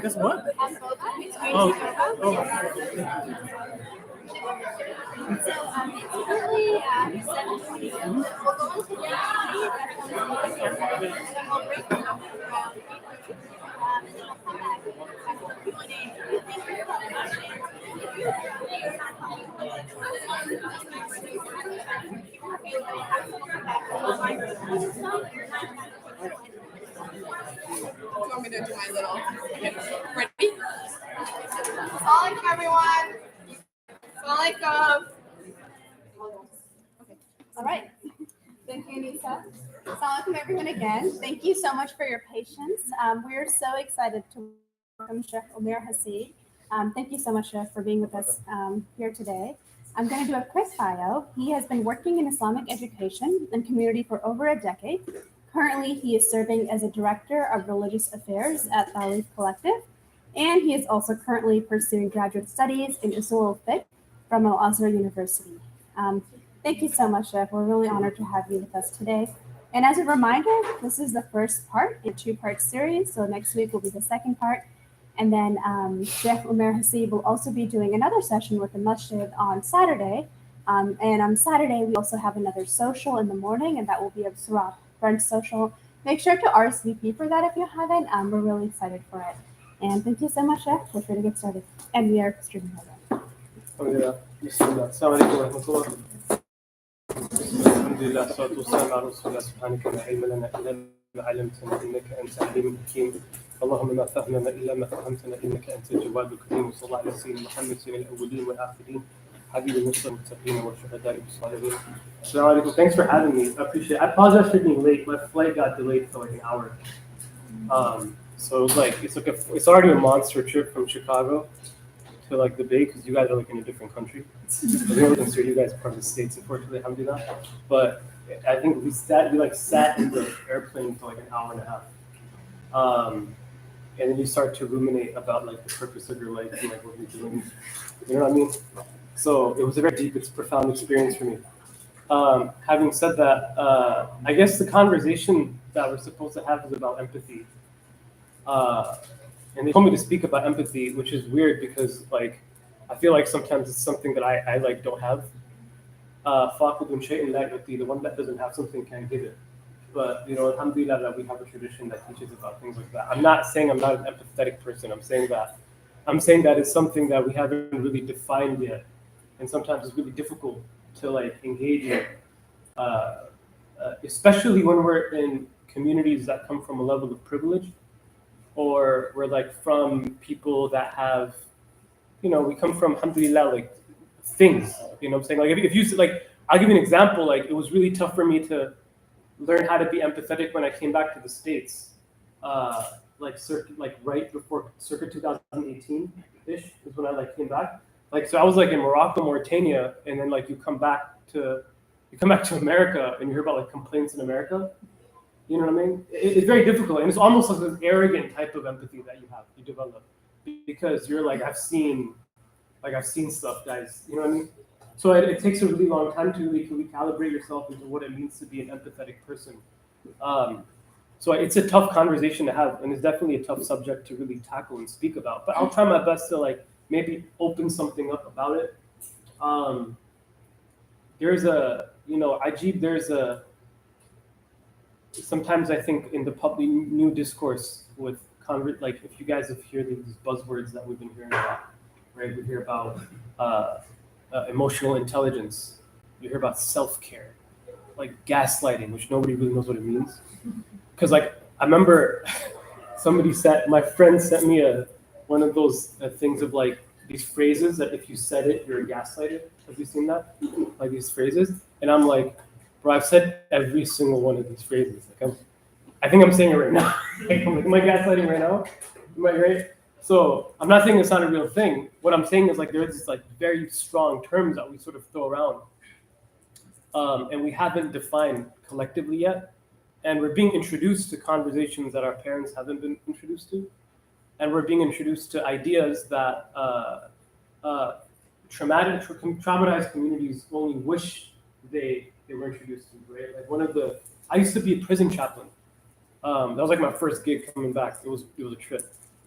Guess what? Oh. So it's currently 7:20. We'll go into the and then we'll break down around 8:30. And then we'll come back after the Q&A. Thank you for You want me to do my little? Okay. Ready? Assalamualaikum, everyone. Assalamualaikum. Okay. All right. Thank you, Nisa. Assalamualaikum, everyone, again. Thank you so much for your patience. We are so excited to welcome Shaykh Umair Haseeb. Thank you so much, Shaykh, for being with us here today. I'm going to do a quick bio. He has been working in Islamic education and community for over a decade. Currently, he is serving as a director of religious affairs at Thalif Collective, and he is also currently pursuing graduate studies in Usul al-Fiqh from Al-Azhar University. Thank you so much, Shaykh. We're really honored to have you with us today. And as a reminder, this is the first part in a two-part series, so next week will be the second part. And then Shaykh Umair Haseeb will also be doing another session with the masjid on Saturday. And on Saturday, we also have another social in the morning, and that will be a Siraat French social. Make sure to RSVP for that if you haven't. We're really excited for it. And thank you so much, Shaykh. We're free to get started. And we are streaming over. Alhamdulillah, salatu wassalam ala rasulillah, subhanaka la ilma lana illa ma 'allamtana innaka anta alimul hakim. Allahumma ma fahmana illa ma fahamtana innaka anta al-jawadul karim. Sallallahu ala sayyidina Muhammad sayyidil awwalin wal akhirin. Habibul muslim muttaqin wa shuhada'i bis-salihin. Assalamu alaikum. Thanks for having me. I appreciate it. I apologize for being late. My flight got delayed for like an hour. So it was like it's already a monster trip from Chicago to like the Bay, because you guys are like in a different country. I don't consider you guys part of the States, unfortunately, alhamdulillah. But I think we sat in the airplane for like an hour and a half. And then you start to ruminate about like the purpose of your life and like what you're doing. You know what I mean? So it was a very deep, it's profound experience for me. Having said that, I guess the conversation that we're supposed to have is about empathy. And they told me to speak about empathy, which is weird because like I feel like sometimes it's something that I like don't have. The one that doesn't have something can't give it. But you know, alhamdulillah that we have a tradition that teaches about things like that. I'm not saying I'm not an empathetic person. I'm saying that it's something that we haven't really defined yet, and sometimes it's really difficult to like engage in, especially when we're in communities that come from a level of privilege. Or we're like from people that have, you know, we come from, alhamdulillah, like things, you know what I'm saying? Like if you, like, I'll give you an example, like it was really tough for me to learn how to be empathetic when I came back to the States, like right before circa 2018-ish is when I like came back. Like, so I was like in Morocco, Mauritania, and then like you come back to America and you hear about like complaints in America. You know what I mean? It's very difficult, and it's almost like an arrogant type of empathy that you develop, because you're like, I've seen stuff, guys. You know what I mean? So it takes a really long time to really recalibrate yourself into what it means to be an empathetic person. So it's a tough conversation to have, and it's definitely a tough subject to really tackle and speak about. But I'll try my best to like maybe open something up about it. There's a, you know, sometimes I think in the public new discourse with like if you guys have heard these buzzwords that we've been hearing about, right? We hear about emotional intelligence. You hear about self-care, like gaslighting, which nobody really knows what it means. Because like I remember my friend sent me one of those things of like these phrases that if you said it, you're gaslighted. Have you seen that? Like these phrases, and I'm like, bro, I've said every single one of these phrases. Like I think I'm saying it right now. Like, am I gaslighting right now? Am I right? So I'm not saying it's not a real thing. What I'm saying is like there's this like very strong terms that we sort of throw around, and we haven't defined collectively yet. And we're being introduced to conversations that our parents haven't been introduced to, and we're being introduced to ideas that traumatized communities only wish they were introduced to, right? Like I used to be a prison chaplain. That was like my first gig coming back. It was a trip.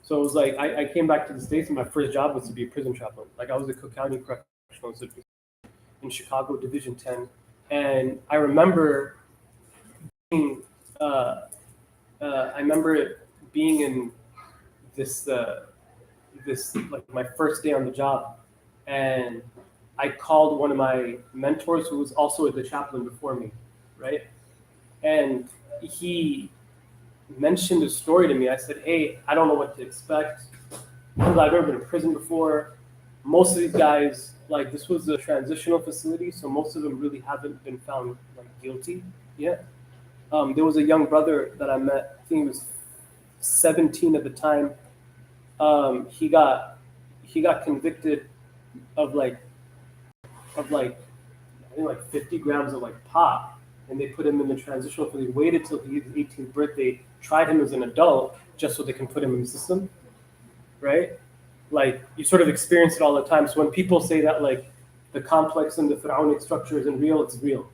So it was like I came back to the States and my first job was to be a prison chaplain. Like I was a Cook County Correctional Institution in Chicago, Division 10. And I remember being, being in this, like my first day on the job. And I called one of my mentors who was also the chaplain before me, right? And he mentioned a story to me. I said, hey, I don't know what to expect. I've never been in prison before. Most of these guys, like this was a transitional facility, so most of them really haven't been found like guilty yet. There was a young brother that I met, I think he was 17 at the time. He got convicted of like I think like 50 grams of like pot, and they put him in the transitional facility. Waited till his 18th birthday, tried him as an adult just so they can put him in the system, right? Like you sort of experience it all the time. So when people say that like the complex and the pharaonic structure isn't real, it's real.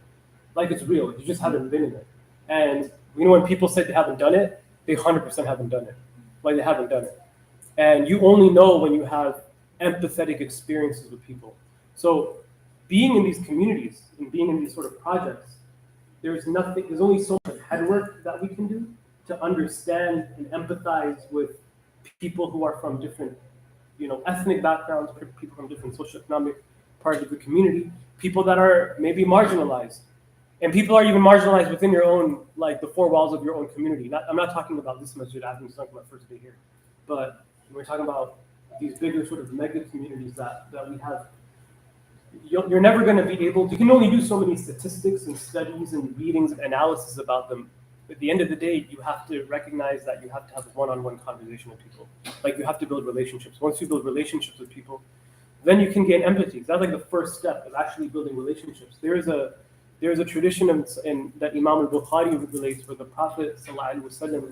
Like it's real. You just haven't been in it. And you know when people say they haven't done it, they 100% haven't done it. Like they haven't done it. And you only know when you have empathetic experiences with people. So being in these communities and being in these sort of projects, there's only so much head work that we can do to understand and empathize with people who are from different, ethnic backgrounds, people from different socioeconomic parts of the community, people that are maybe marginalized. And people are even marginalized within your own, like the four walls of your own community. I'm not talking about this masjid. I haven't talking about my first day here. But we're talking about these bigger sort of mega communities that we have. You're never going to be able to, you can only do so many statistics and studies and readings and analysis about them. At the end of the day, you have to recognize that you have to have a one-on-one conversation with people. Like you have to build relationships. Once you build relationships with people, then you can gain empathy. That's like the first step of actually building relationships. There's a tradition in that Imam al-Bukhari relates where the Prophet ﷺ,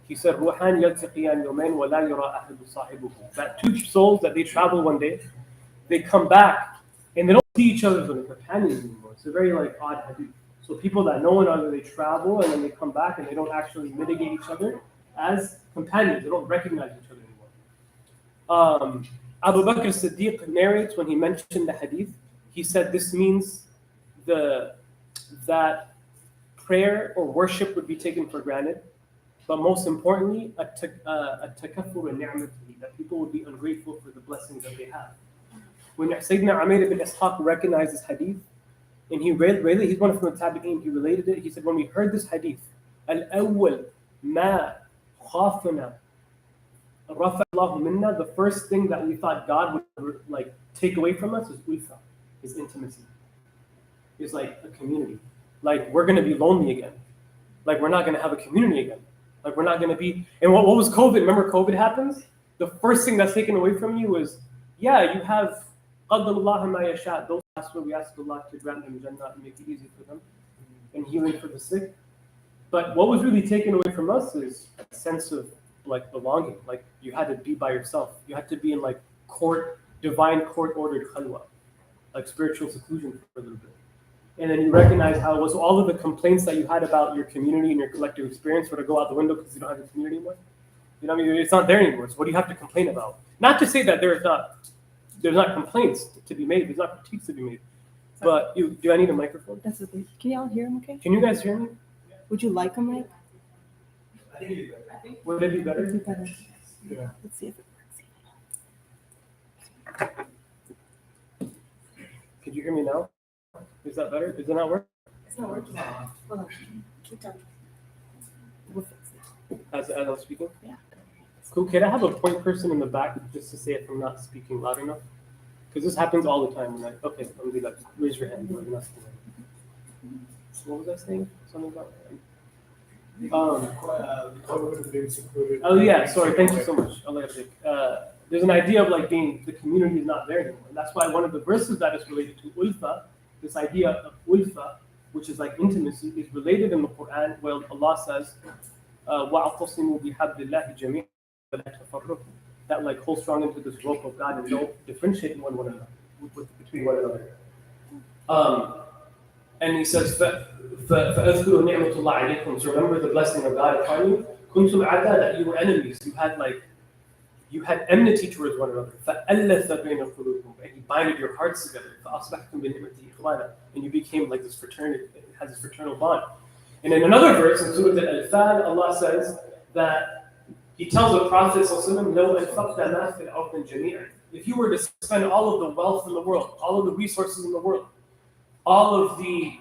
he said, "Ruhan yaltaqiyan yawmayn wa la yara ahadu sahibuhu." That two souls that they travel one day, they come back and they don't see each other as like companions anymore. It's a very like odd hadith. So people that know one another, they travel and then they come back and they don't actually mitigate each other as companions. They don't recognize each other anymore. Abu Bakr Siddiq narrates when he mentioned the hadith, he said this means that prayer or worship would be taken for granted, but most importantly, a takaffur ni'matihi, that people would be ungrateful for the blessings that they have. When Sayyidina Umair ibn Ishaq recognized this hadith, and he's one of the tabi'een, he related it. He said, when we heard this hadith, al-awwal ma khafana rafa Allah minna, the first thing that we thought God would like take away from us is ulfa, is intimacy. Is like a community. Like we're gonna be lonely again. Like we're not gonna have a community again. Like we're not gonna be. And what was COVID? Remember COVID happens? The first thing that's taken away from you is, yeah, you have qadallahu ma yasha. Those that's where we ask Allah to grant them Jannah and make it easy for them, and healing for the sick. But what was really taken away from us is a sense of like belonging. Like you had to be by yourself. You had to be in like divine court ordered khalwa, like spiritual seclusion for a little bit. And then you recognize how it was all of the complaints that you had about your community and your collective experience were to go out the window because you don't have a community anymore. You know what I mean? It's not there anymore. So what do you have to complain about? Not to say that there's not complaints to be made. There's not critiques to be made. But do I need a microphone? That's okay. Can y'all hear him okay? Can you guys hear me? Would you like a mic? I think it'd be better. Would it be better? It'd be better. Yeah. Let's see if it works. Could you hear me now? Is that better? Does it not work? It's not working. Hold on. Keep talking. We'll fix it. As I'm speaking? Yeah. Cool. Can I have a point person in the back just to say if I'm not speaking loud enough? Because this happens all the time. Okay, I'm gonna do that. Raise your hand. I'm not speaking. So what was I saying? Something about. Oh yeah. Sorry. Thank you so much. There's an idea of like being the community is not there anymore. And that's why one of the verses that is related to ulfa, this idea of ulfa, which is like intimacy, is related in the Quran where Allah says, وَأَعْتَصِمُوا بِحَبْلِ اللَّهِ جَمِيعًا وَلَا تَفَرَّقُوا. That like hold strong into this rope of God and don't differentiate between one another. And he says, فَأَذْكُرُوا نِعْمَةُ اللَّهِ عَلَيْكُمْ. So remember the blessing of God upon you. كُنْتُمْ عَدَى, that you were enemies. You had like you had enmity towards one another. فَأَلَّفَ بَيْنَ قُلُوبِكُمْ, and he binded your hearts together. فَأَصْبَحْتُمْ بِنِعْمَتِهِ إِخْوَانًا, and you became like this fraternity. It has this fraternal bond. And in another verse in Surah Al-Anfal, Allah says that He tells the Prophet ﷺ, لَوْ أَنْفَقْتَ مَا فِي الْأَرْضِ جَمِيعًا, if you were to spend all of the wealth in the world, all of the resources in the world, all of the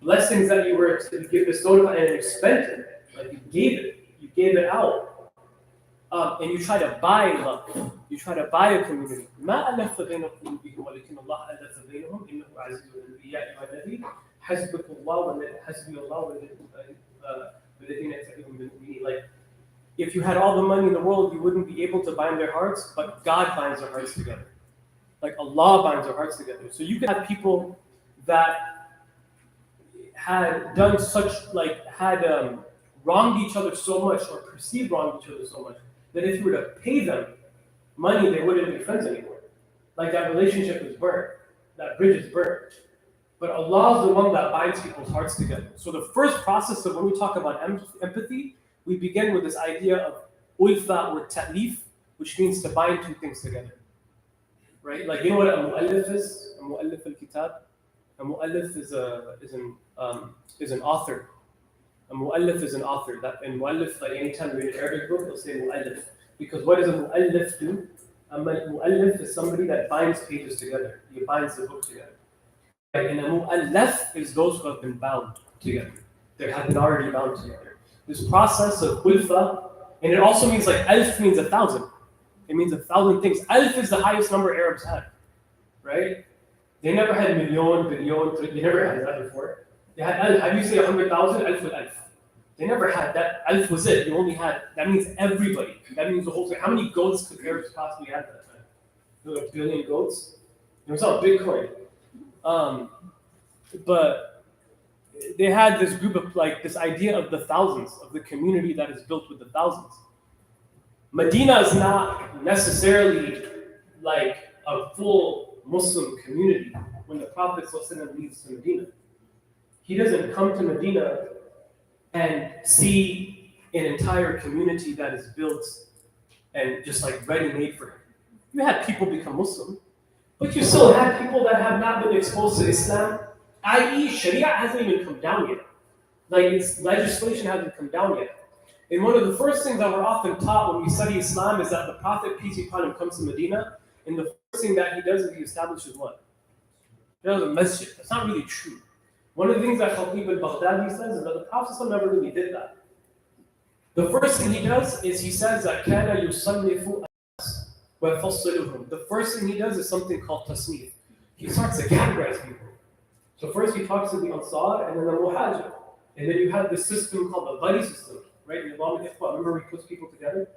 blessings that you were to give bestowed upon, and you spent it, like you gave it out, and you try to buy love, you try to buy a community. ما ألف بين قلوبهم ولكن الله ألف بينهم إنه عزيز يا أيها النبي حسبك الله حسبي الله والذين يتبعون من المؤمنين. Like, if you had all the money in the world, you wouldn't be able to bind their hearts, but God binds their hearts together. Like Allah binds their hearts together. So you could have people that had done such, like, had wronged each other so much, or perceived wronged each other so much, that if you were to pay them money, they wouldn't be friends anymore. Like, that relationship is burnt, that bridge is burnt. But Allah is the one that binds people's hearts together. So the first process of when we talk about empathy, we begin with this idea of ulfa or ta'lif, which means to bind two things together. Right? Like, you know what a mu'allif is? A mu'allif al-kitab? A mu'allif is an author. A mu'allif is an author. That in mu'allif, like anytime you read an Arabic book, they'll say mu'allif. Because what does a mu'allif do? A mu'allif is somebody that binds pages together. He binds the book together. And a mu'allaf is those who have been bound together. They have been already bound together. This process of ulfa, and it also means, like, alf means 1,000. It means 1,000 things. Alf is the highest number Arabs had, right? They never had million, billion, they never had that before. They had alf. How do you say 100,000? Alf with alf. They never had that. Alf was it. You only had, that means everybody. That means the whole thing. How many goats could Arabs possibly have at that time? There were 1 billion goats. It was all Bitcoin. But they had this group of, like, this idea of the thousands, of the community that is built with the thousands. Medina is not necessarily like a full Muslim community when the Prophet ﷺ leaves to Medina. He doesn't come to Medina and see an entire community that is built and just like ready-made for him. You had people become Muslim, but you still had people that have not been exposed to Islam, i.e. Sharia hasn't even come down yet. Like, its legislation hasn't come down yet. And one of the first things that we're often taught when we study Islam is that the Prophet, peace be upon him, comes to Medina, and the first thing that he does is he establishes what? He does a masjid. That's not really true. One of the things that Khatib al-Baghdadi says is that the Prophet never really did that. The first thing he does is he says that كَانَ يُصَنِّفُ النَّاسَ وَيَفَصِّلُهُم. The first thing he does is something called tasnif. He starts to categorize people. So first he talks to the Ansar and then the Muhajir. And then you have this system called the buddy system, right? Remember he puts people together?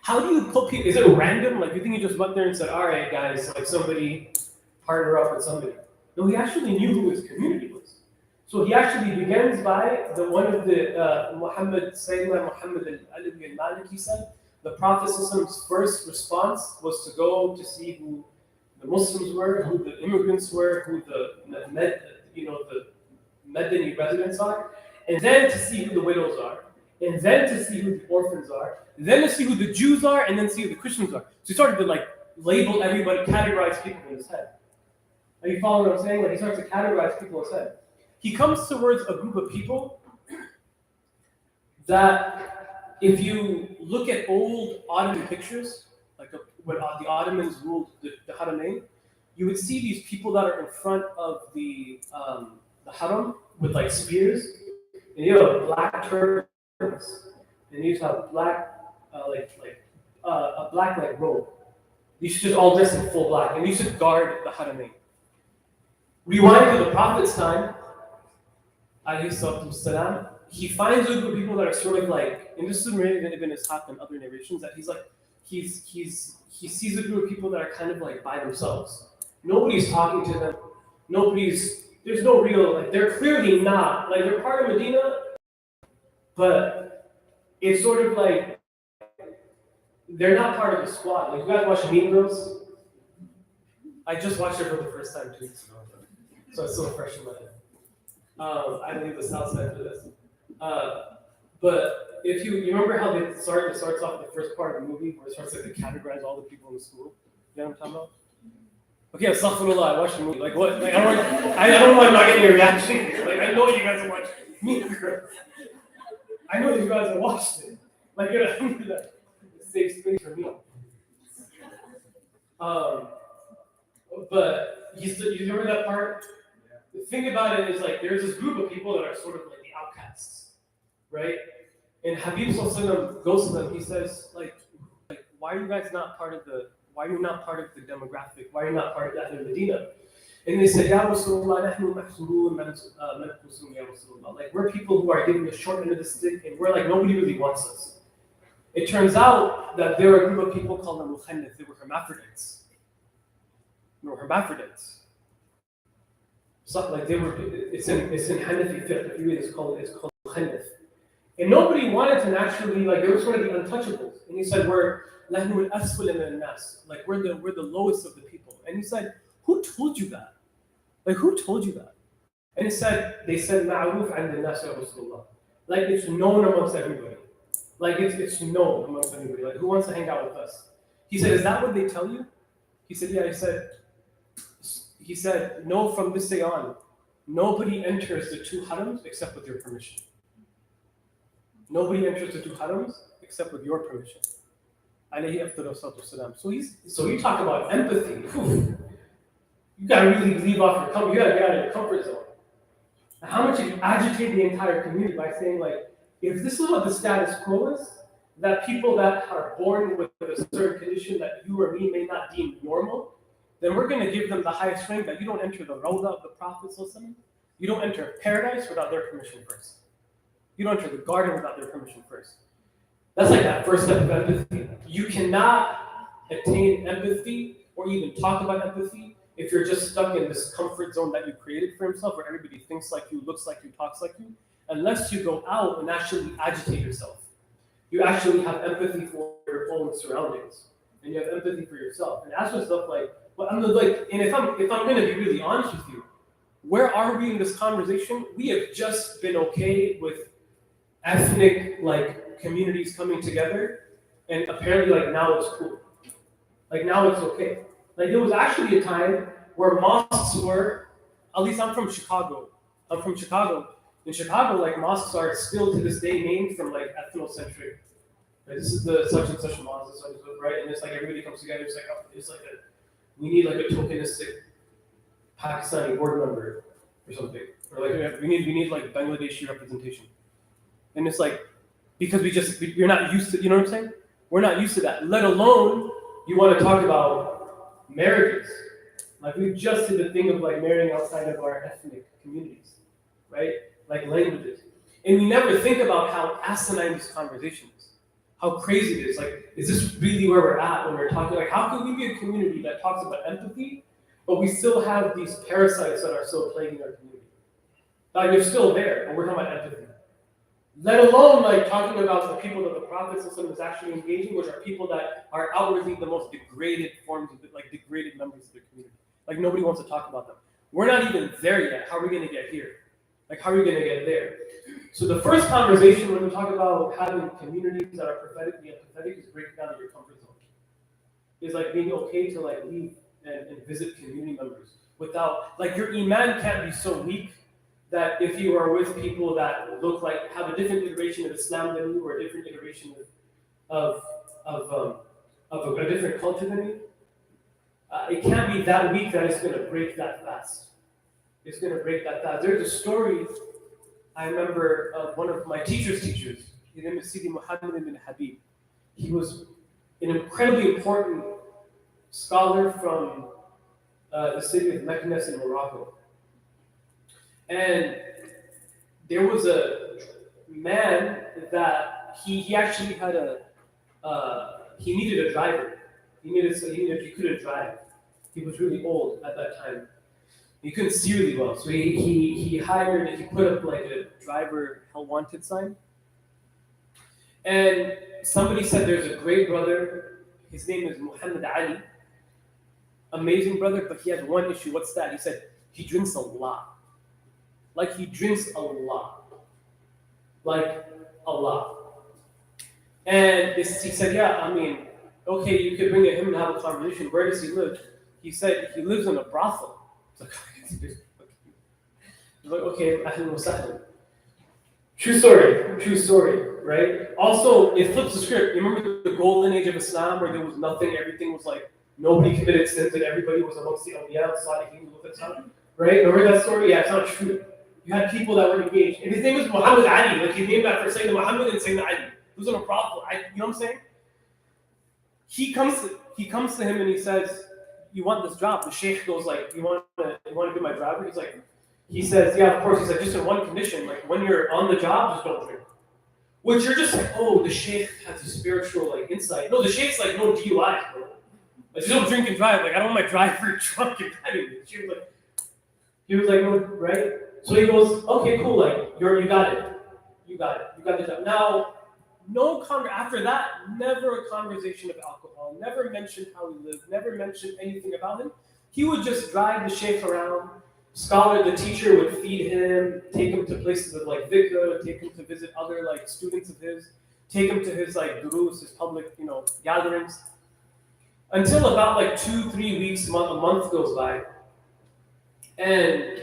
How do you put people? Is it random? Like, you think he just went there and said, all right, guys, like, somebody partner up with somebody? No, he actually knew who his community was. So he actually begins by one of the Sayyidina Muhammad al-Alawi al-Maliki said, the Prophet's first response was to go to see who the Muslims were, who the immigrants were, who the Medini residents are, and then to see who the widows are, and then to see who the orphans are, and then to see who the Jews are, and then see who the Christians are. So he started to, like, label everybody, categorize people in his head. Are you following what I'm saying? Like, he starts to categorize people in his head. He comes towards a group of people that, if you look at old Ottoman pictures, like when the Ottomans ruled the Haramain, you would see these people that are in front of the Haram with, like, spears, and you have black turbans, and you have black, a black, like, robe. These should just all dress in full black, and these should guard the Haramain. Rewind to the Prophet's time, alayhi salatu wasalam, he finds a group of people that are sort of like, and this is narrated in Ibn Ishaq and other narrations, that he sees a group of people that are kind of like by themselves. Nobody's talking to them. There's no real, like, they're clearly not, like, they're part of Medina, but it's sort of like, they're not part of the squad. Like, you guys watch Mean Girls? I just watched it for the first time 2 weeks ago, so it's still fresh in my head. I leave the South Side for this. But if you remember how it starts off the first part of the movie where it starts like to categorize all the people in the school. You know what I'm talking about? Okay, astaghfirullah, I watched the movie. Like what? Like I don't know why I'm not getting a reaction. Like I know you guys have watched Mean Girls. I know you guys have watched it. Like it's a safe space for me. But you remember that part? The thing about it is like there's this group of people that are sort of like the outcasts, right? And Habib Sallallahu goes to them. He says like, why are you guys not part of the? Why are you not part of the demographic? Why are you not part of that in Medina? And they said, Ya Rasulullah, nahnu mahsurun man ya Rasulullah. Like we're people who are given the short end of the stick, and we're like nobody really wants us. It turns out that there are a group of people called the Mukhannith. They were hermaphrodites. So, like they were, it's in Hanafi fiqh. If you read it, it's called Mukhannith. And nobody wanted to naturally, like they were sort of the untouchables. And he said, we're lahnu al-asfal min al-nas. Like we're the lowest of the people. And he said, who told you that? Like who told you that? And they said, ma'ruf 'inda an-nas ya Rasulullah. Like it's known amongst everybody. Like it's known amongst everybody. Like who wants to hang out with us? He said, is that what they tell you? He said, yeah. He said, no, from this day on, nobody enters the two harams except with your permission. Nobody enters the two harams except with your permission. Alayhi afdalu salatu wassalam. So you talk about empathy. Whew. You gotta really leave off your comfort. You gotta get out of your comfort zone. And how much you agitate the entire community by saying like, if this is what the status quo is, that people that are born with a certain condition that you or me may not deem normal, then we're going to give them the highest rank that you don't enter the Rawdah of the Prophet. You don't enter paradise without their permission first. You don't enter the garden without their permission first. That's like that first step of empathy. You cannot attain empathy or even talk about empathy if you're just stuck in this comfort zone that you created for yourself where everybody thinks like you, looks like you, talks like you, unless you go out and actually agitate yourself. You actually have empathy for your own surroundings. And you have empathy for yourself. And ask yourself like, well, I'm like, and if I'm going to be really honest with you, where are we in this conversation? We have just been okay with ethnic like communities coming together, and apparently like now it's cool. Like now it's okay. Like there was actually a time where mosques were, at least I'm from Chicago. In Chicago, like mosques are still to this day named from like ethnocentric. Right? This is the such and such mosque, right? And it's like everybody comes together. We need like a tokenistic Pakistani board member or something, or like we need like Bangladeshi representation. And it's like because we're not used to, you know what I'm saying? We're not used to that. Let alone you want to talk about marriages. Like we just did the thing of like marrying outside of our ethnic communities, right? Like languages, and we never think about how asinine this conversation is. How crazy it is. Like, is this really where we're at when we're talking? Like, how can we be a community that talks about empathy, but we still have these parasites that are still plaguing our community? Like, they're still there, and we're talking about empathy. Let alone, like, talking about the people that the Prophet is actually engaging, which are people that are outwardly the most degraded forms of, like, degraded members of the community. Like, nobody wants to talk about them. We're not even there yet. How are we going to get here? Like, how are we going to get there? So the first conversation when we talk about having communities that are prophetically empathetic is breaking out of your comfort zone. It's like being okay to like leave and visit community members without, like your iman can't be so weak that if you are with people that look like, have a different iteration of Islam than you or a different iteration of a different culture than you, it can't be that weak that it's going to break that fast. It's going to break that fast. There's a story I remember of one of my teacher's teachers. His name is Sidi Muhammad ibn Habib. He was an incredibly important scholar from the city of Meknes in Morocco. And there was a man that he actually had he needed a driver. He couldn't drive. He was really old at that time. He couldn't see really well, so he put up like a driver hell wanted sign. And somebody said there's a great brother, his name is Muhammad Ali. Amazing brother, but he has one issue. What's that? He said he drinks a lot. Like he drinks a lot. Like a lot. And he said, yeah, I mean, okay, you could bring him and have a conversation. Where does he live? He said he lives in a brothel. It's like, okay, ahlan wa sahlan. True story, right? Also, it flips the script. You remember the golden age of Islam where there was nothing, everything was like, nobody committed sins and everybody was amongst the awliya, salihin, right? Remember that story? Yeah, it's not true. You had people that were engaged. And his name was Muhammad Ali. Like, he named after Sayyidina Muhammad and Sayyidina Ali. He was in a brothel. You know what I'm saying? He comes to him and he says, you want this job? The sheikh goes like, you want to be my driver? He says, yeah, of course. He's like, just in one condition, like when you're on the job, just don't drink. Which you're just like, oh, the sheikh has a spiritual like insight. No, the sheikh's like, no DUI, bro. Like, just don't drink and drive. Like, I don't want my driver drunk and driving. He was like, no, right? So he goes, okay, cool. Like, you got it. You got the job. Now, after that, never a conversation of alcohol. Never mentioned how he lived. Never mentioned anything about him. He would just drive the sheikh around. The teacher would feed him, take him to places of like dhikr, take him to visit other like students of his, take him to his like durus, his public, gatherings. Until about like 2-3 weeks, a month goes by. And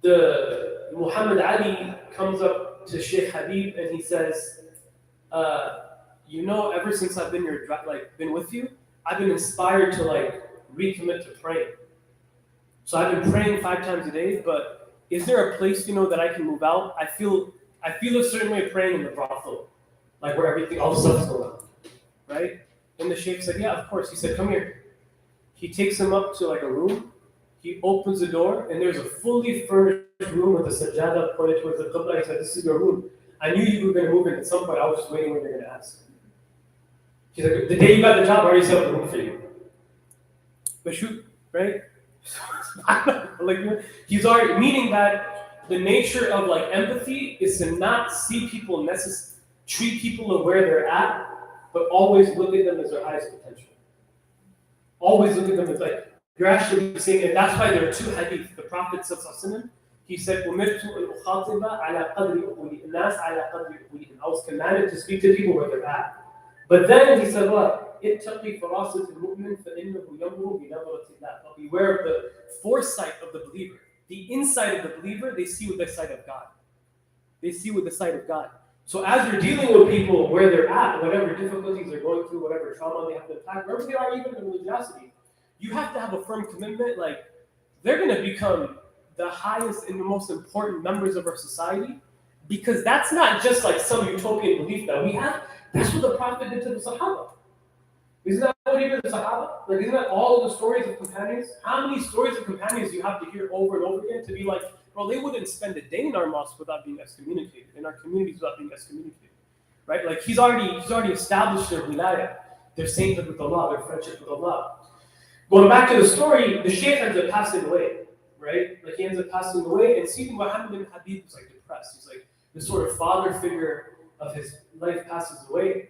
the Muhammad Ali comes up to Shaykh Habib and he says, ever since I've been been with you, I've been inspired to like recommit to praying. So I've been praying 5 times a day, but is there a place, that I can move out? I feel a certain way of praying in the brothel, like where all the stuff is going on, right? And the sheikh said, yeah, of course. He said, come here. He takes him up to like a room. He opens the door, and there's a fully furnished room with a sajjada pointed towards the qibla. He said, this is your room. I knew you were going to move in at some point. I was just waiting when you're going to ask. He's like, the day you got the job, I already set up a room for you. But shoot, right? He's already, meaning that the nature of like empathy is to not see people treat people of where they're at, but always look at them as their highest potential. Always look at them as like, you're actually saying, and that's why there are 2 hadith. The Prophet ﷺ, he said, I was commanded to speak to people where they're at. But then he said, what? But beware of the foresight of the believer. The insight of the believer, they see with the sight of God. They see with the sight of God. So as you're dealing with people where they're at, whatever difficulties they're going through, whatever trauma they have to attack, wherever they are, even in religiosity, you have to have a firm commitment. Like, they're going to become the highest and the most important members of our society, because that's not just like some utopian belief that we have. That's what the Prophet did to the Sahaba. Isn't that what he did to the Sahaba? Like, isn't that all of the stories of companions? How many stories of companions do you have to hear over and over again to be like, bro, they wouldn't spend a day in our mosque without being excommunicated, in our communities without being excommunicated, right? Like, he's already established their wilayah, their sainthood with Allah, their friendship with Allah. Going back to the story, the sheikh ends up passing away, right? Like, he ends up passing away, and Sayyidina Muhammad bin Habib was like depressed. He's like, this sort of father figure of his life passes away.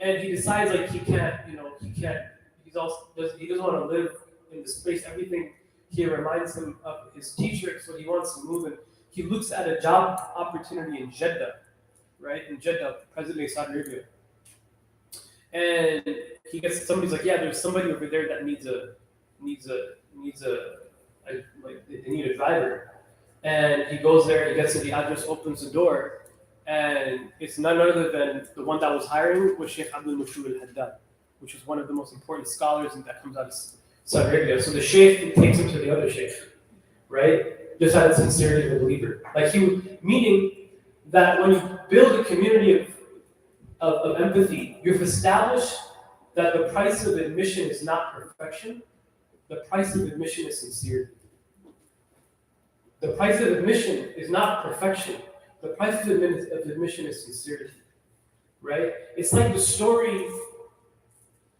And he decides like he doesn't want to live in this place. Everything here reminds him of his teacher, so he wants to move. And he looks at a job opportunity in Jeddah, right? In Jeddah, present-day Saudi Arabia. And somebody's like, yeah, there's somebody over there that needs a they need a driver. And he goes there, he gets to the address, opens the door, and it's none other than the one that was hiring was Shaykh Abdul Mashhur al-Haddad, which is one of the most important scholars that comes out of Saudi Arabia. So the Shaykh takes him to the other Shaykh, right? Just out of sincerity of the believer. Meaning that when you build a community of empathy, you've established that the price of admission is not perfection, the price of admission is sincerity. The price of admission is not perfection. The price of admission is sincerity, right? It's like the story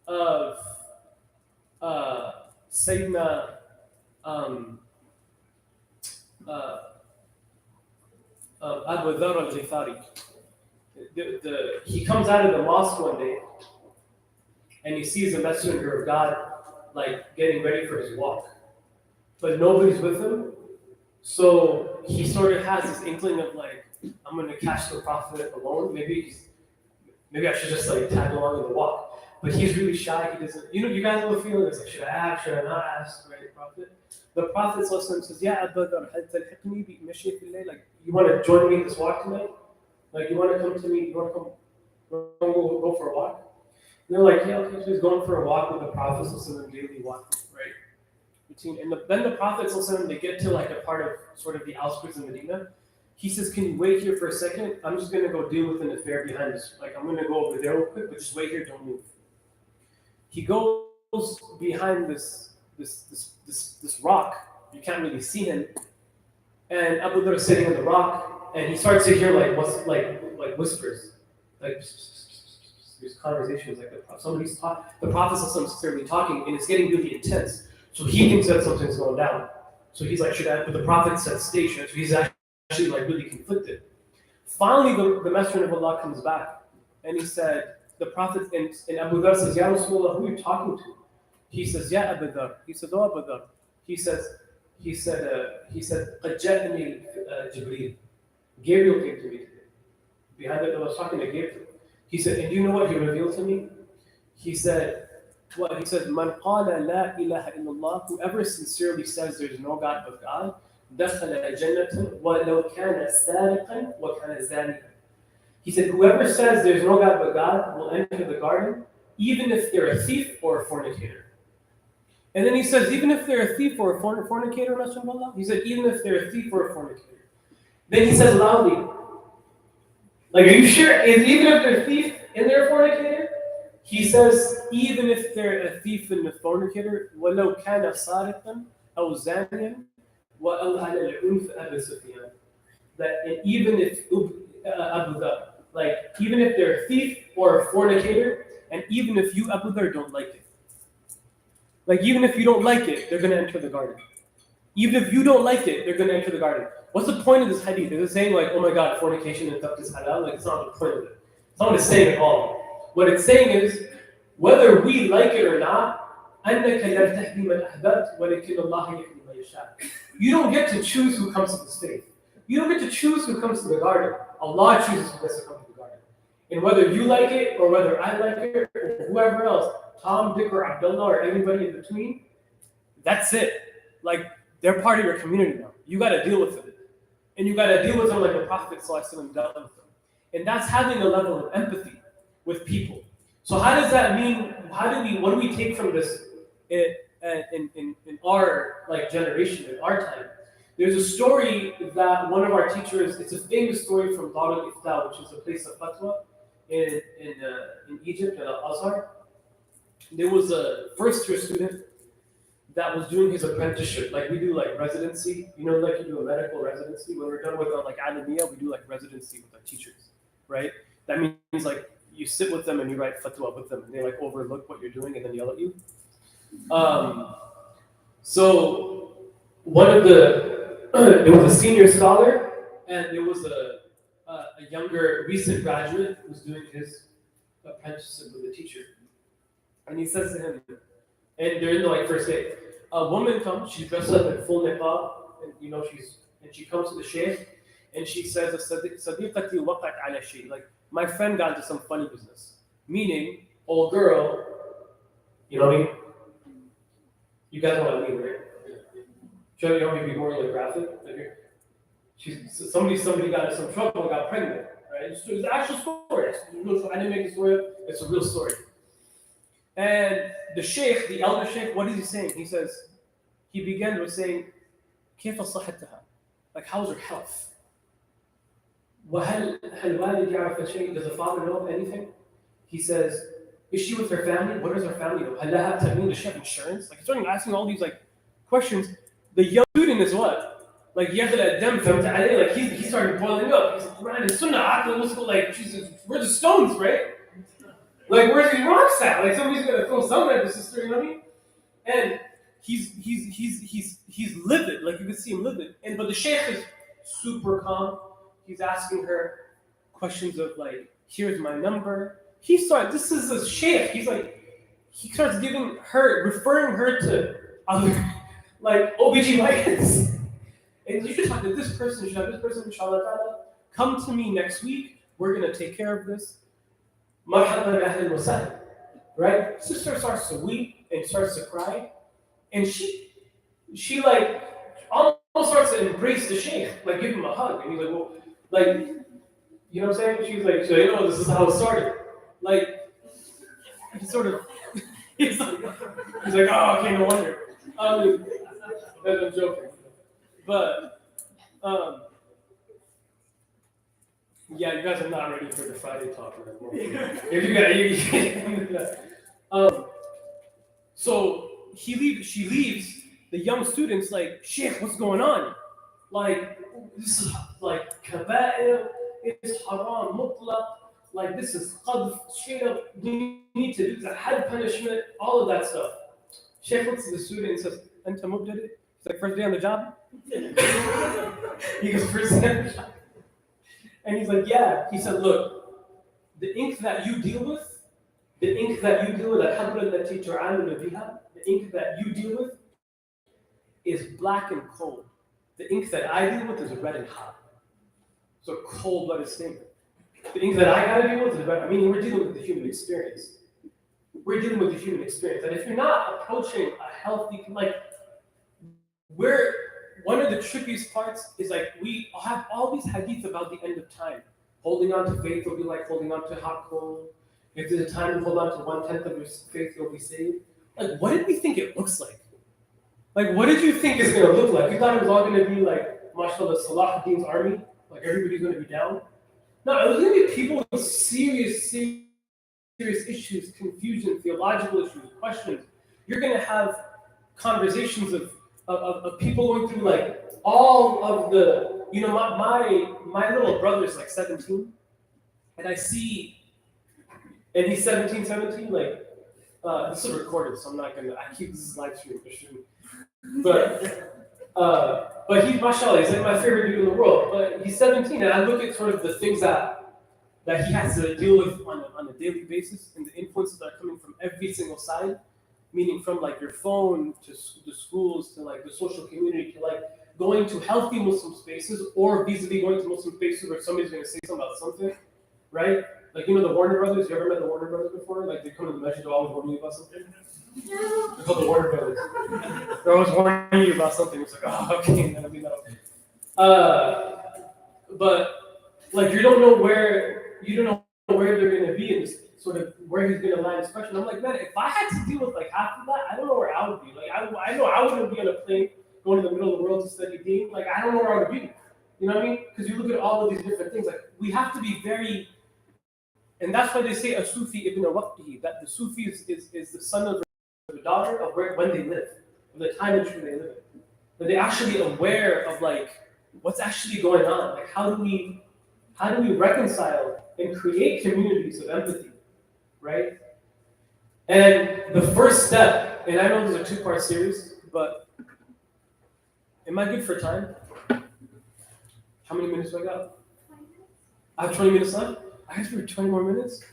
of Sayyidina Abu Dharr al-Ghifari. He comes out of the mosque one day and he sees a messenger of God like getting ready for his walk, but nobody's with him. So he sort of has this inkling of like, I'm gonna catch the Prophet alone. Maybe I should just like tag along in the walk. But he's really shy. He doesn't. You guys know the feeling. It's like, should I ask? Should I not ask? Right, Prophet. The Prophet says, "Ya Abu Dharr, hal talhiqni bi mashi fil layl?" Like, you want to join me in this walk tonight? Like, you want to come to me? You want to go for a walk? And they're like, yeah, okay. So he's going for a walk with the Prophet, daily walk, right? And then the Prophet, they get to like a part of sort of the outskirts of Medina. He says, can you wait here for a second? I'm just going to go deal with an affair behind us. Like, I'm going to go over there real quick, but just wait here, don't move. He goes behind this rock. You can't really see him. And Abu Dharr is sitting on the rock, and he starts to hear like whispers. Like, there's conversations, like somebody's talking. The Prophet is necessarily talking, and it's getting really intense. So he thinks that something's going down. So he's like, should I? But the Prophet said, stay. So he's actually like really conflicted. Finally, the Messenger of Allah comes back, and he said, the Prophet and Abu Dharr says, Ya Rasulullah, who are you talking to? He says, Ya Abu Dharr. He said, oh Abu Dharr. He said, قَدْ جَاءَنِي Jibreel. Gabriel came to me today. Behind it, I was talking to Gabriel. He said, and do you know what he revealed to me? He said, what? He said, Man qala la ilaha illallah, whoever sincerely says there's no God but God, دَخَلَ جَنَّةً وَلَوْ كَانَ سَارِقًا وَكَانَ زَانِيًا. He said, whoever says there's no God but God will enter the garden, even if they're a thief or a fornicator. And then he says, even if they're a thief or a fornicator, Messenger of Allah, he said, even if they're a thief or a fornicator. Then he says loudly, like, are you sure? Even if they're a thief and they're a fornicator? He says, even if they're a thief and a fornicator, وَلَوْ كَانَ صَارِقًا أَوْ زَانِيًا وَأَوْ عَلَى الْعُنْفِ أَبَا سُفْيَانَ. That even if Abu Dharr, like, even if they're a thief or a fornicator, and even if you, Abu Dharr, don't like it. Like, even if you don't like it, they're going to enter the garden. Even if you don't like it, they're going to enter the garden. What's the point of this hadith? Is it saying like, oh my God, fornication and theft is halal? Like, it's not the point of it. It's not what it's saying at all. What it's saying is, whether we like it or not, you don't get to choose who comes to this faith. You don't get to choose who comes to the garden. Allah chooses who gets to come to the garden. And whether you like it, or whether I like it, or whoever else, Tom, Dick, or Abdullah, or anybody in between, that's it. Like, they're part of your community now. You got to deal with it. And you got to deal with them like the Prophet ﷺ dealt with them. And that's having a level of empathy with people. So how does that mean? What do we take from this in our like generation, in our time? There's a story that one of our teachers, it's a famous story from Dar al-Ifta, which is a place of fatwa in Egypt, at Al-Azhar. There was a first-year student that was doing his apprenticeship. Like, we do like residency, like you do a medical residency. When we're done with like Alamiya, we do like residency with our teachers, right? That means like you sit with them and you write fatwa with them, and they like overlook what you're doing and then yell at you. So there was a senior scholar, and there was a younger recent graduate who was doing his apprenticeship with a teacher. And he says to him, and they're in the like first day, a woman comes, she's dressed up in full niqab, and she comes to the shaykh, and she says, Sadiqati waqat ala shay, like, my friend got into some funny business. Meaning, old girl, you know what I mean? You guys know what I mean, right? Should you want me to be more like graphic? Somebody got in some trouble and got pregnant, right? It's an actual story. I didn't make the story up. It's a real story. And the sheikh, the elder sheikh, what is he saying? He began with saying, كيف صحتها? Like, how's her health? هل الوالد يعرف شيء? Does the father know anything? He says, is she with her family? What does her family know? هل لها تأمين? Does she have insurance? Like, he's starting asking all these like questions. The young student is what? Like, like he's starting boiling up. He's like, Quran and Sunnah, like, Jesus, where's the stones, right? Like, where's the rocks at? Like, somebody's gonna throw something at the sister, you know what I mean? And he's livid, like you can see him livid. But the sheikh is super calm. He's asking her questions of like, here's my number. This is a sheikh. He starts referring her to other, like, OBGYNs. And you should talk to this person, you should have this person, inshallah ta'ala. come to me next week. We're gonna take care of this. Marhaban ahlan wa sahlan. Right? Sister starts to weep and starts to cry, and she like almost starts to embrace the sheikh, like give him a hug, and he's like, well, like, you know what I'm saying? She's like, so, you know, this is how it started. Like, he sort of, he's like, oh, okay, no wonder. I'm joking, but yeah, you guys are not ready for the Friday talk, man. If you got, so she leaves. The young students like, Sheikh, what's going on? Like, this is like kaba'ir, it's haram, mutlaq, like this is qadf, straight up, we need to do the had punishment, all of that stuff. Sheikh looks at the student and says, Anta mubtadi'? He's like, first day on the job? He goes, first day on the job. And he's like, yeah. He said, look, the ink that you deal with, the ink that you deal with, the ink that you deal with is black and cold. The ink that I deal with is red and hot. So cold-blooded statement. The ink that I gotta deal with is red. I mean, we're dealing with the human experience. We're dealing with the human experience. And if you're not approaching a healthy, like, one of the trickiest parts is like we have all these hadith about the end of time. Holding on to faith will be like holding on to hot coal. If there's a time to hold on to 1/10 of your faith, you'll be saved. Like, what did we think it looks like? Like, what did you think it's gonna look like? You thought it was all gonna be like, mashallah, Salah ad-Din's army? Like everybody's gonna be down? No, it was gonna be people with serious issues, confusion, theological issues, questions. You're gonna have conversations of people going through like all of the, you know, my little brother's like 17, and I see, and he's 17, like, this is recorded, so I'm not gonna, I keep this live stream, but he's, mashallah, he's like my favorite dude in the world, but he's 17, and I look at sort of the things that he has to deal with on a daily basis, and the influences that are coming from every single side, meaning from like your phone to the schools to like the social community to like going to healthy Muslim spaces or vis-a-vis going to Muslim spaces where somebody's going to say something about something, right? Like, you know, the Warner Brothers. You ever met the Warner Brothers before? Like, they come to the masjid, they're always warning you about something. They're called the Warner Brothers. They're always warning you about something. It's like, oh, okay, that'll be that. But like, you don't know where they're going to be and sort of where he's going to land his question. I'm like, man, if I had to deal with like half of that, I don't know where I would be. Like, I know I wouldn't be on a plane going to the middle of the world to study deen. Like, I don't know where I would be. You know what I mean? Because you look at all of these different things. Like, we have to be very, and that's why they say a Sufi ibn waqtihi, that the Sufi is the son of the daughter of when they live, of the time in which they live. That they're actually aware of like what's actually going on. Like, how do we reconcile and create communities of empathy, right? And the first step, and I know this is a 2-part series, but am I good for time? How many minutes do I got? I have 20 minutes left? I have for 20 more minutes?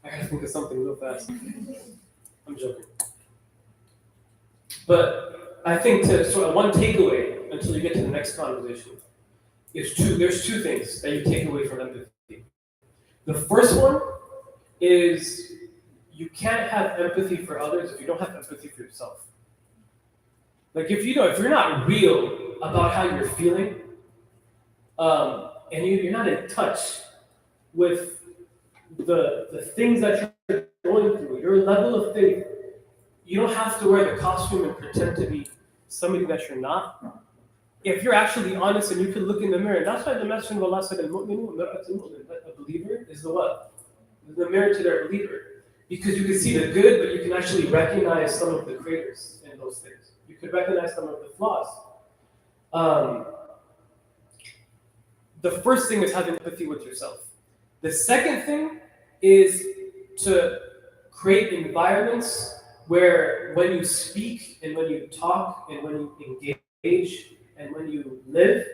I gotta think of something real fast. I'm joking. But I think one takeaway until you get to the next conversation is there's two things that you take away from empathy. The first one is you can't have empathy for others if you don't have empathy for yourself. Like, if you're not real about how you're feeling, and you're not in touch with the things that you're going through, your level of faith, you don't have to wear the costume and pretend to be somebody that you're not. If you're actually honest and you can look in the mirror, that's why the Messenger of Allah said, a believer is the what? The mirror to their believer. Because you can see the good, but you can actually recognize some of the craters in those things. You could recognize some of the flaws. The first thing is having empathy with yourself. The second thing is to create environments where when you speak and when you talk and when you engage and when you live,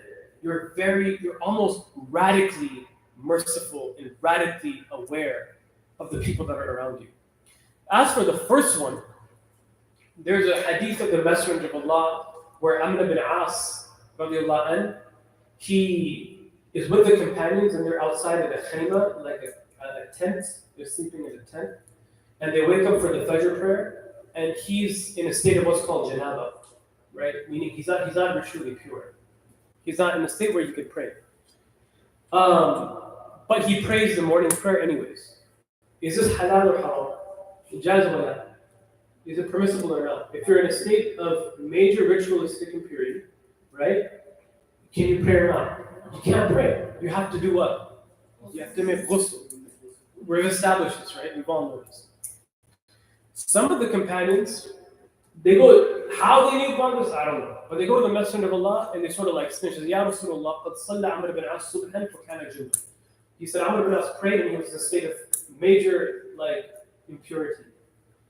you're almost radically merciful and radically aware of the people that are around you. As for the first one, there's a hadith of the Messenger of Allah where Amr ibn As, radiallahu anhu, he is with the companions and they're outside of a khayma, like a tent. They're sleeping in a tent. And they wake up for the Fajr prayer, and he's in a state of what's called janaba, right? Meaning he's not ritually pure. He's not in a state where you could pray. But he prays the morning prayer anyways. Is this halal or haram? Jaz wa la? Is it permissible or not? If you're in a state of major ritualistic impurity, right? Can you pray or not? You can't pray. You have to do what? You have to make ghusl. We've established this, right? We've all known this. Some of the companions, they go, how they knew about this, I don't know. But they go to the Messenger of Allah and they sort of like snitch. Ya Rasulullah, qad salla Amr ibn As subhan fa kana junub. He said Amr ibn As prayed and he was in a state of major like impurity.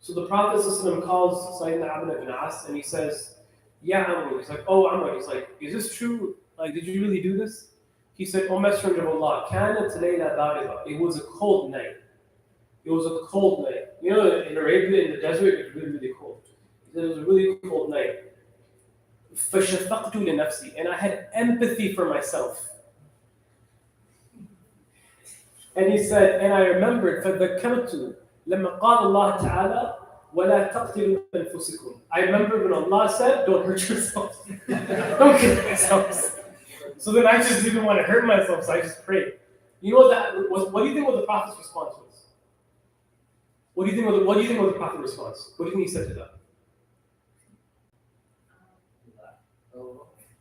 So the Prophet calls Sayyidina Amr ibn As and he says, Ya Amr. He's like, oh Amr. He's like, is this true? Like, did you really do this? He said, oh Messenger of Allah, kanat layla bariba. It was a cold night. It was a cold night. You know, in Arabia, in the desert, it's really, really cold. He said it was a really cold night. فَشَفَقْتُ لِنَفْسِي. And I had empathy for myself. And he said, and I remembered, فَذَكَّرْتُ لَمَّا قَالَ اللَّهُ تَعَالَى وَلَا تَقْتِلُوا أَنفُسِكُمْ. I remember when Allah said, don't hurt yourselves. Don't kill yourselves. So then I just didn't want to hurt myself, so I just prayed. You know what that was? What do you think what the Prophet's response was? What do you think was the Prophet's response? What do you think he said to that?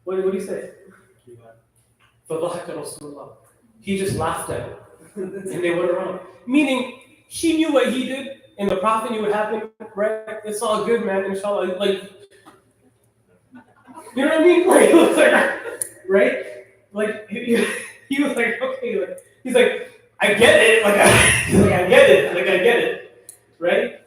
What did he say? فَضَحَكَ رَسُولُ اللَّهِ. He just laughed at it. And they went around. Meaning, he knew what he did, and the Prophet knew what happened, right? It's all good, man, inshallah. Like, you know what I mean? Like, he was like, right? Like, he was like, okay, like, he's like, I get it. Like, I get it. Right?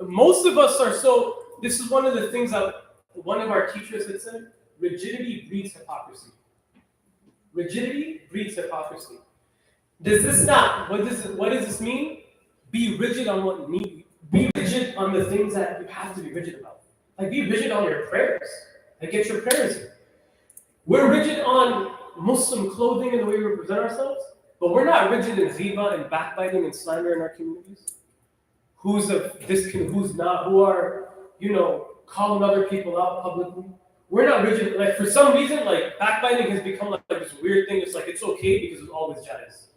Most of us are so, this is one of the things that one of our teachers had said, rigidity breeds hypocrisy. Rigidity breeds hypocrisy. Does this not, what does this mean? Be rigid on what you need. Be rigid on the things that you have to be rigid about. Like be rigid on your prayers. Like get your prayers in. We're rigid on Muslim clothing and the way we represent ourselves, but we're not rigid in ghiba and backbiting and slander in our communities. Who's not, who are, calling other people out publicly. We're not rigid. Like for some reason, like backbiting has become like this weird thing. It's like it's okay because it's always jaiz.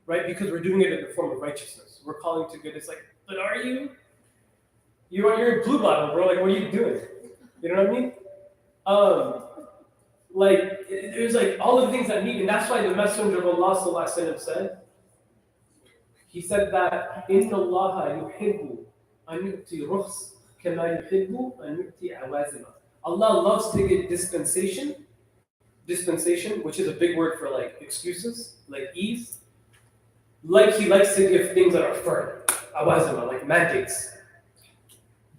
Right? Because we're doing it in the form of righteousness. We're calling to good. It's like, but are you? You're a blue bottle, bro. Like, what are you doing? You know what I mean? Like there's like all of the things that need, and that's why the Messenger of Allah sallallahu alaihi wasallam said. He said that Inna Allah yuhibbu an yu'ti rukhs kama yuhibbu an yu'ti awazima. Allah loves to give dispensation, which is a big word for like excuses, like ease. Like he likes to give things that are firm, awazima, like mandates.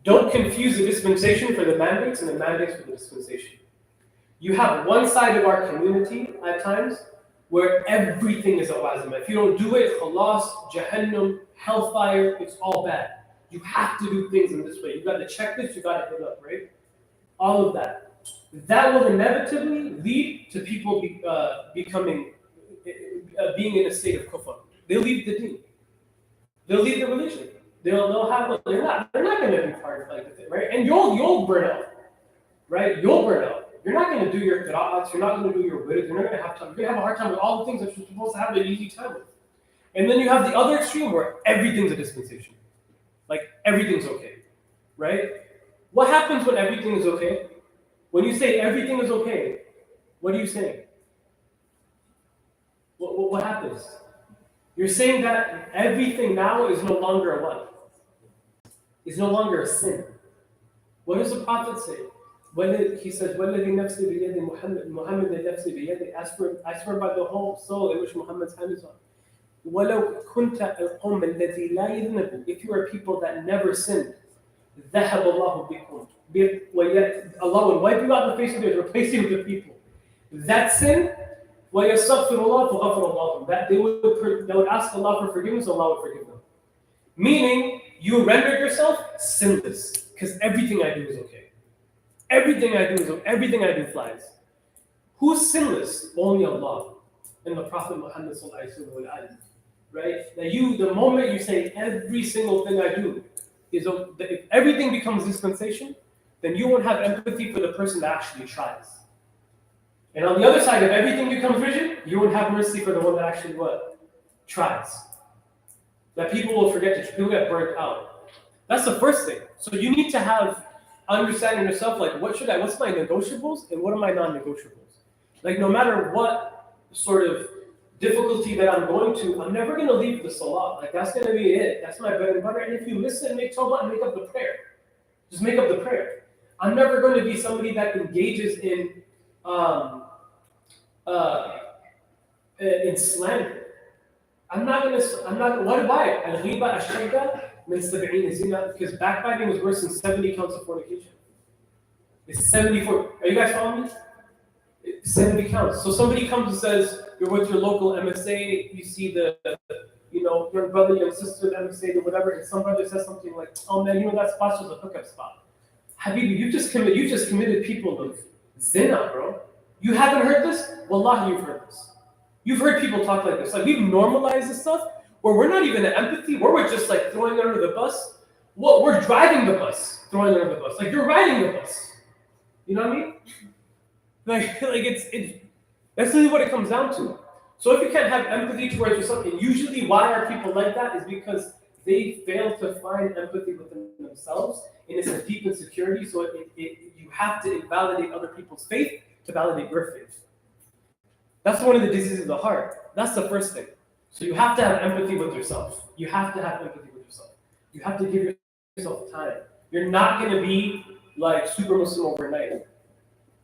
Don't confuse the dispensation for the mandates and the mandates for the dispensation. You have one side of our community at times where everything is awazima. If you don't do it, khalas, jahannam, hellfire, it's all bad. You have to do things in this way. You got the checklist, you got to hit up, right? All of that. That will inevitably lead to people being in a state of kufr. They'll leave the deen. They'll leave the religion. They'll have. They're not going to be part of like the thing, right? And you'll burn out, right? You'll burn out. You're not going to do your qira'ats. You're not going to do your wirid. You're not going to have time. You're going to have a hard time with all the things that you're supposed to have an easy time with. And then you have the other extreme where everything's a dispensation. Like everything's okay, right? What happens when everything is okay? When you say everything is okay, what are you saying? What happens? You're saying that everything now is no longer a what? Is no longer a sin. What does the Prophet say? He says, وَالَّذِي نَفْسِ بِيَدِ Muhammad نَفْسِ بِيَدِ I swear by the whole soul in which Muhammad's hand is on. وَلَوْ كُنْتَ الْقَوْمَ الَّذِي لَا يَذْنَبُ If you are people that never sinned, ذَهَبَ اللَّهُ بِكُمْ Allah will wipe you out of the face of the earth, replace you with the people. That sin, وَيَسْتَغْفِرُ اللَّهُ فَغَفَرَ اللَّهُ That they would ask Allah for forgiveness, Allah would forgive them. Meaning, you rendered yourself sinless, because everything I do is okay. Everything I do flies. Who's sinless? Only Allah and the Prophet Muhammad sallallahu alaihi wasallam. Right? That the moment you say every single thing I do is if everything becomes dispensation, then you won't have empathy for the person that actually tries. And on the other side, if everything becomes rigid, you won't have mercy for the one that actually what? Tries. That people will forget to, people get burnt out. That's the first thing. So you need to have understanding yourself, like what's my negotiables and what are my non-negotiables? Like no matter what sort of difficulty that I'm going to, I'm never going to leave the salah. Like that's going to be it. That's my bread and butter. And if you listen, make tawbah and make up the prayer. Just make up the prayer. I'm never going to be somebody that engages in slander. What about it? Al-ghiba ash-shayba min 70 zina, because backbiting is worse than 70 counts of fornication. It's 74. Are you guys following me? 70 counts. So somebody comes and says, you're with your local MSA, you see the your brother, your sister, the MSA, or whatever, and some brother says something like, oh man, that spot's just a hookup spot. Habibi, you just committed people of zina, bro. You haven't heard this? Wallahi, you've heard this. You've heard people talk like this. Like we've normalized this stuff where we're not even at empathy, where we're just like throwing it under the bus. Well, we're driving the bus, throwing it under the bus. Like you're riding the bus. You know what I mean? Like it's that's really what it comes down to. So if you can't have empathy towards yourself, and usually why are people like that is because they fail to find empathy within themselves, and it's a deep insecurity. So you have to invalidate other people's faith to validate your faith. That's one of the diseases of the heart. That's the first thing. So you have to have empathy with yourself. You have to have empathy with yourself. You have to give yourself time. You're not going to be like super Muslim overnight.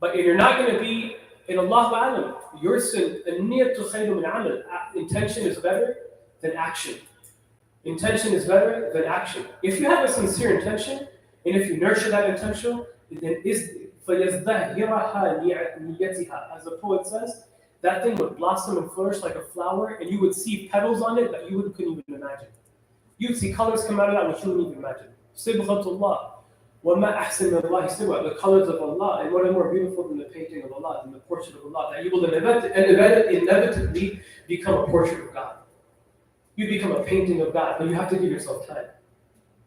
But if you're not going to be, in Allahu Alam, your sin, intention is better than action. Intention is better than action. If you have a sincere intention, and if you nurture that intention, then as the poet says, that thing would blossom and flourish like a flower, and you would see petals on it that you couldn't even imagine. You would see colors come out of that which you wouldn't even imagine. Sibghatullah. وَمَا أَحْسَنَ اللَّهِ سِبْغَةً, the colors of Allah, and what is more beautiful than the painting of Allah, than the portrait of Allah, that you will inevitably become a portrait of God. You become a painting of God, but you have to give yourself time.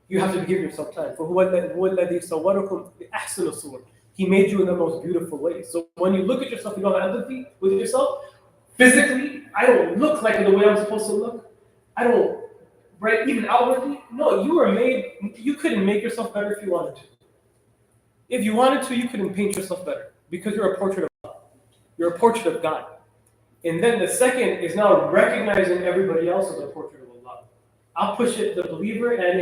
You have to give yourself time. فَهُوَ الَّذِي صَوَّرَكُمْ بِأَحْسَنِ الصُّوَرِ. He made you in the most beautiful way. So when you look at yourself, you don't have empathy with yourself. Physically, I don't look like the way I'm supposed to look. I don't, right? Even outwardly, no. You were made. You couldn't make yourself better if you wanted to. If you wanted to, you couldn't paint yourself better because you're a portrait of God. You're a portrait of God. And then the second is now recognizing everybody else as a portrait of Allah. I'll push it: the believer and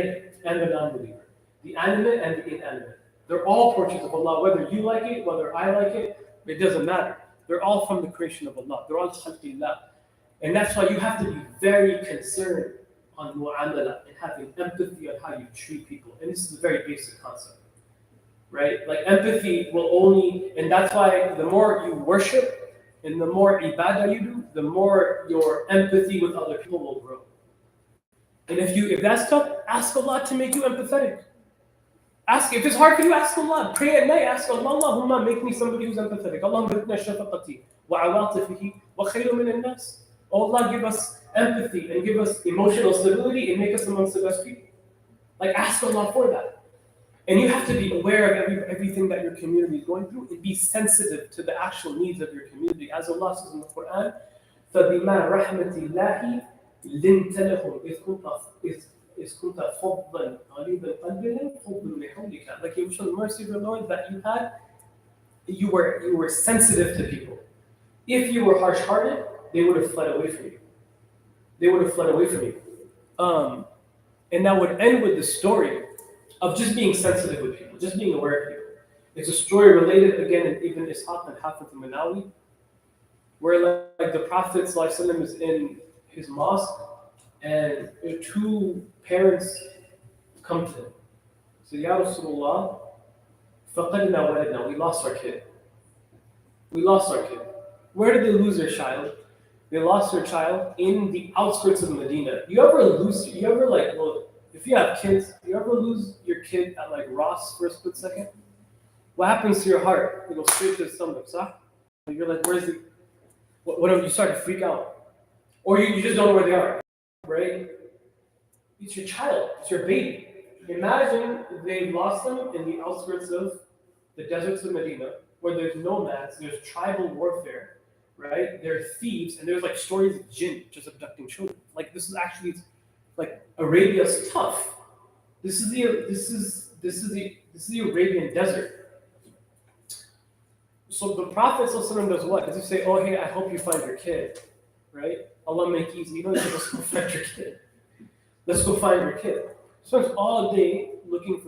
the non-believer, the animate and the inanimate. They're all portraits of Allah, whether you like it, whether I like it doesn't matter. They're all from the creation of Allah. They're all khalqillah. And that's why you have to be very concerned on mu'amala and having empathy on how you treat people. And this is a very basic concept, right? Like empathy will only, and that's why the more you worship and the more ibadah you do, the more your empathy with other people will grow. And if that's tough, ask Allah to make you empathetic. Ask, if it's hard for you, ask Allah. Pray at night, ask Allah, Allahumma make me somebody who's empathetic. Allahumma ridna shafaqati wa awatifihi wa khayru min al-nas. Oh Allah, give us empathy and give us emotional stability and make us amongst the best people. Like ask Allah for that. And you have to be aware of everything that your community is going through and be sensitive to the actual needs of your community. As Allah says in the Quran, فَبِمَا رَحْمَةِ اللَّهِ لِنْتَ لَهُمْ إِذْ كُنْتَ فَضًّا غَلِيظَ الْقَلْبِ لَنْفَضُّوا مِنْ حَوْلِكَ. Like you show the mercy of the Lord that you had, you were sensitive to people. If you were harsh-hearted, they would have fled away from you. They would have fled away from you. And that would end with the story of just being sensitive with people, just being aware of people. It's a story related again in Ibn Ishaq and Hafiz al-Manawi, where like the Prophet ﷺ is in his mosque and two parents come to him. So, Ya Rasulullah, فَقَدْنَا وَلَدْنَا, we lost our kid. We lost our kid. Where did they lose their child? They lost their child in the outskirts of Medina. If you have kids, you ever lose your kid at like Ross for a split second? What happens to your heart? It goes straight to the stomach, صح? You're like, where's the, whatever, you start to freak out. Or you just don't know where they are, right? It's your child, it's your baby. Imagine they've lost them in the outskirts of the deserts of Medina, where there's nomads, there's tribal warfare, right? There are thieves, and there's like stories of jinn just abducting children. Like this is actually like Arabia's tough. This is the Arabian desert. So the Prophet ﷺ does what? Does he say, oh hey, I hope you find your kid, right? Allah make easy. You know, let's go find your kid. Let's go find your kid. Spends all day looking for